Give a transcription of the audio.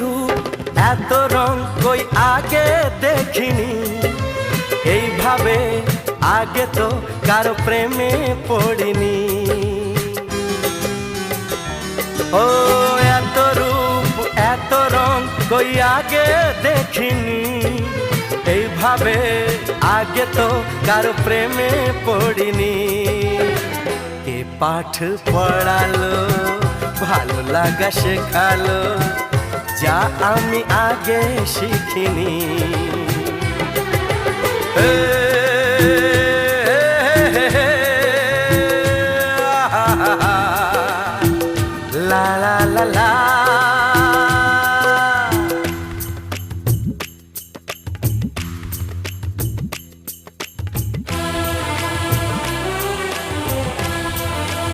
রূপ এত রং কই আগে দেখিনি, এইভাবে আগে তো কারো প্রেমে পড়িনি। ও এত রূপ এত রং কই আগে দেখিনি, এইভাবে আগে তো কারো প্রেমে পড়িনি। কে পাঠ পড়ালো ভালো লাগা শেখালো, যা আমি আগে শিখিনি। La la la la